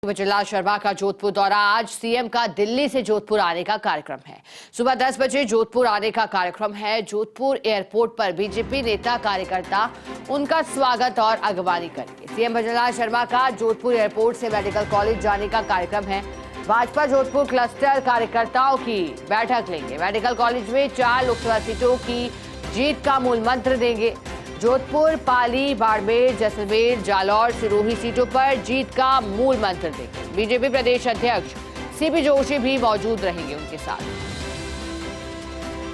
विजयलाल शर्मा का जोधपुर दौरा। आज सीएम का दिल्ली से जोधपुर आने का कार्यक्रम है। सुबह 10 बजे जोधपुर आने का कार्यक्रम है। जोधपुर एयरपोर्ट पर बीजेपी नेता कार्यकर्ता उनका स्वागत और अगवानी करेंगे। सीएम विजयलाल शर्मा का जोधपुर एयरपोर्ट से मेडिकल कॉलेज जाने का कार्यक्रम है। भाजपा जोधपुर क्लस्टर कार्यकर्ताओं की बैठक लेंगे। मेडिकल कॉलेज में 4 लोकसभा सीटों की जीत का मूल मंत्र देंगे। जोधपुर, पाली, बाड़मेर, जैसलमेर, जालौर, सिरोही सीटों पर जीत का मूल मंत्र देंगे। बीजेपी प्रदेश अध्यक्ष सीपी जोशी भी मौजूद रहेंगे उनके साथ।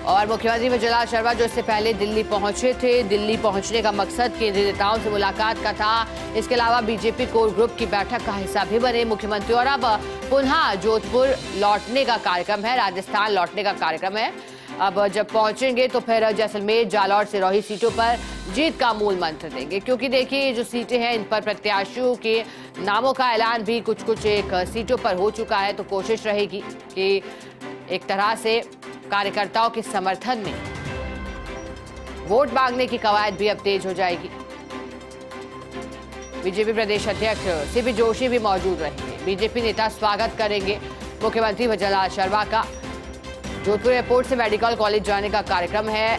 और मुख्यमंत्री विजयलाल शर्मा जो इससे पहले दिल्ली पहुंचे थे, दिल्ली पहुंचने का मकसद केंद्रीय नेताओं से मुलाकात का था। इसके अलावा बीजेपी कोर ग्रुप की बैठक का हिस्सा भी बने मुख्यमंत्री। और अब पुनः जोधपुर लौटने का कार्यक्रम है, राजस्थान लौटने का कार्यक्रम है। अब जब पहुंचेंगे तो फिर जैसलमेर, जालौर, सिरोही सीटों पर जीत का मूल मंत्र देंगे। क्योंकि देखिए ये जो सीटें हैं इन पर प्रत्याशियों के नामों का ऐलान भी कुछ एक सीटों पर हो चुका है। तो कोशिश रहेगी कि एक तरह से कार्यकर्ताओं के समर्थन में वोट मांगने की कवायद भी अब तेज हो जाएगी। बीजेपी प्रदेश अध्यक्ष सीपी जोशी भी मौजूद रहेंगे। बीजेपी नेता स्वागत करेंगे मुख्यमंत्री विजयलाल शर्मा का। जोधपुर एयरपोर्ट से मेडिकल कॉलेज जाने का कार्यक्रम है।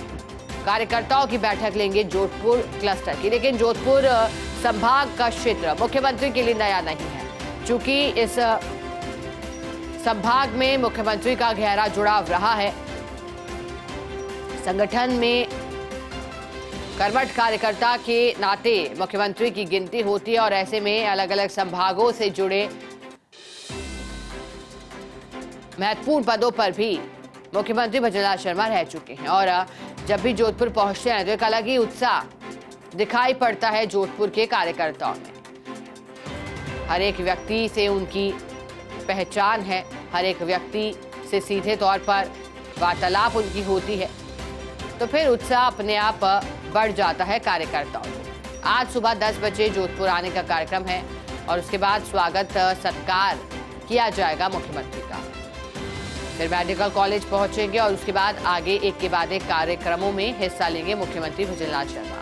कार्यकर्ताओं की बैठक लेंगे जोधपुर क्लस्टर की। लेकिन जोधपुर संभाग का क्षेत्र मुख्यमंत्री के लिए नया नहीं है, क्योंकि इस संभाग में मुख्यमंत्री का गहरा जुड़ाव रहा है। संगठन में कर्मठ कार्यकर्ता के नाते मुख्यमंत्री की गिनती होती है और ऐसे में अलग अलग संभागों से जुड़े महत्वपूर्ण पदों पर भी मुख्यमंत्री विजयलाल शर्मा रह चुके हैं। और जब भी जोधपुर पहुंचते हैं तो एक अलग ही उत्साह दिखाई पड़ता है जोधपुर के कार्यकर्ताओं में। हर एक व्यक्ति से उनकी पहचान है, हर एक व्यक्ति से सीधे तौर पर वार्तालाप उनकी होती है, तो फिर उत्साह अपने आप बढ़ जाता है कार्यकर्ताओं को। आज सुबह 10 बजे जोधपुर आने का कार्यक्रम है और उसके बाद स्वागत सत्कार किया जाएगा मुख्यमंत्री का। फिर मेडिकल कॉलेज पहुंचेंगे और उसके बाद आगे एक के बाद एक कार्यक्रमों में हिस्सा लेंगे मुख्यमंत्री विजयलाल शर्मा।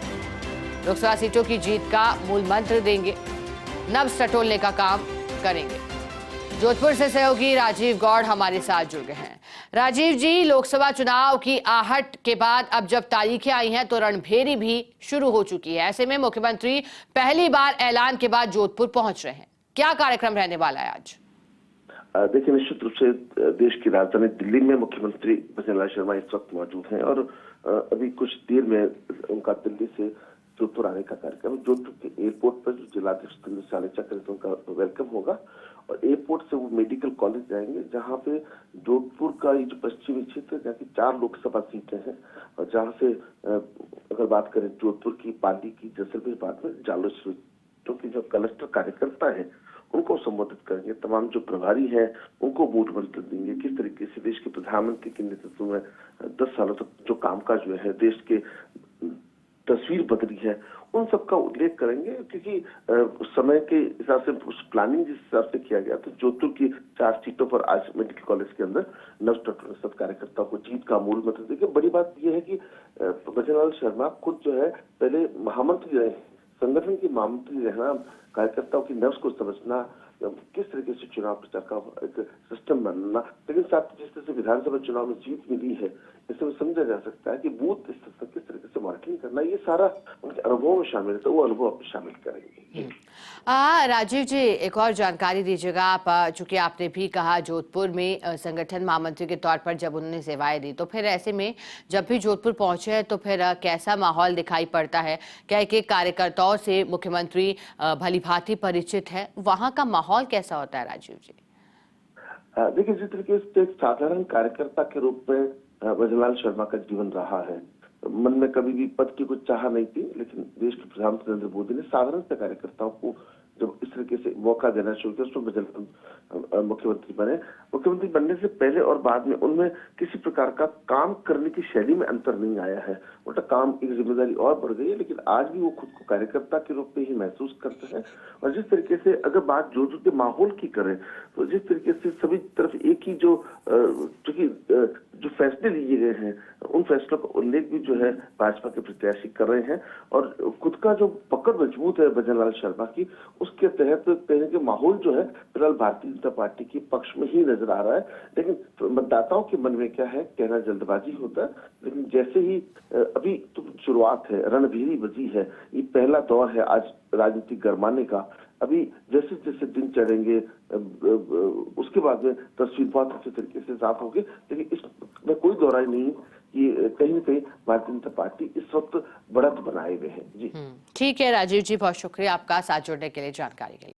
लोकसभा सीटों की जीत का मूल मंत्र देंगे, नब्ज टटोलने का काम करेंगे। जोधपुर से सहयोगी राजीव गौड़ हमारे साथ जुड़ गए हैं। राजीव जी, लोकसभा चुनाव की आहट के बाद अब जब तारीखें आई हैं तो रणभेरी भी शुरू हो चुकी है। ऐसे में मुख्यमंत्री पहली बार ऐलान के बाद जोधपुर पहुंच रहे हैं। क्या कार्यक्रम रहने वाला है आज? देखिए, निश्चित रूप से देश की राजधानी दिल्ली में मुख्यमंत्री विजयलाल शर्मा इस वक्त मौजूद हैं और अभी कुछ देर में उनका दिल्ली से जोधपुर आने का कार्यक्रम। जोधपुर के एयरपोर्ट पर जो जिलाध्यक्ष करें उनका वेलकम होगा और एयरपोर्ट से वो मेडिकल कॉलेज जाएंगे, जहां पे जोधपुर का ये जो पश्चिमी क्षेत्र है, जहाँ की 4 लोकसभा सीटें हैं और जहां से अगर बात करें जोधपुर की, पाली की, जैसलमेर, बाड़मेर, जालौर सीटों की जो क्लस्टर कार्यकर्ता है उनको संबोधित करेंगे। तमाम जो प्रभारी हैं उनको वोट मंत्र देंगे। किस तरीके से देश के प्रधानमंत्री के नेतृत्व में 10 सालों तक जो कामकाज हुए हैं, देश के तस्वीर बदली है, उन सब का उल्लेख करेंगे। क्योंकि समय के हिसाब से उस प्लानिंग जिस हिसाब से किया गया, तो जोधपुर की 4 सीटों पर आज मेडिकल कॉलेज के अंदर नव कार्यकर्ताओं को जीत का मूल मंत्र देंगे। बड़ी बात यह है कि विजयलाल शर्मा खुद जो है पहले महामंत्री रहे, संगठन की महामंत्री रहना, कार्यकर्ताओं की नब्ज को समझना, किस तरीके से चुनाव प्रचार का एक सिस्टम बनना, लेकिन साथ ही जिस तरह से विधानसभा चुनाव में जीत मिली है, इससे समझा जा सकता है कि बूथ स्तर पर किस तरीके से मार्केटिंग करना, ये सारा उनके अनुभवों में शामिल है, तो वो अनुभव आप शामिल करेंगे। राजीव जी, एक और जानकारी दीजिएगा आप, चूंकि आपने भी कहा जोधपुर में संगठन महामंत्री के तौर पर जब उन्होंने सेवाएं दी, तो फिर ऐसे में जब भी जोधपुर पहुंचे हैं तो फिर कैसा माहौल दिखाई पड़ता है? क्या एक कार्यकर्ताओं से मुख्यमंत्री भली भांति परिचित है, वहां का माहौल कैसा होता है राजीव जी? देखिए, जिस तरीके से एक साधारण कार्यकर्ता के रूप में विजयलाल शर्मा का जीवन रहा है, मन में कभी भी पद की कुछ चाह नहीं थी, लेकिन देश के प्रधानमंत्री नरेंद्र मोदी ने साधारण से कार्यकर्ताओं को जब इस तरीके से मौका देना शुरू किया, उसमें मुख्यमंत्री बने। मुख्यमंत्री बनने से पहले और बाद में उनमें किसी प्रकार का काम करने की शैली में अंतर नहीं आया है, उल्टा काम एक जिम्मेदारी और बढ़ गई है। लेकिन आज भी वो खुद को कार्यकर्ता के रूप में ही महसूस करते हैं। और जिस तरीके से अगर बात जोधपुर के माहौल की करें, तो जिस तरीके से सभी तरफ एक ही जो चूंकि जो फैसले लिए गए हैं उन फैसलों का उल्लेख भी जो है भाजपा के प्रत्याशी कर रहे हैं और खुद का जो पकड़ मजबूत है भजनलाल शर्मा की, उसके तहत कहने के माहौल जो है फिलहाल भारतीय जनता पार्टी के पक्ष में ही नजर आ रहा है। लेकिन मतदाताओं के मन में क्या है, कहना जल्दबाजी होता है, लेकिन जैसे ही अभी तो शुरुआत है, रणभेरी बजी है, ये पहला दौर है आज राजनीति गरमाने का। अभी जैसे जैसे दिन चढ़ेंगे उसके बाद में तस्वीर बहुत अच्छे तरीके से साफ होगी, लेकिन इसमें कोई दोहराई नहीं कि कहीं न कहीं भारतीय जनता पार्टी इस वक्त बढ़त बनाए हुए है। जी ठीक है राजीव जी, बहुत शुक्रिया आपका साथ जुड़ने के लिए, जानकारी के लिए।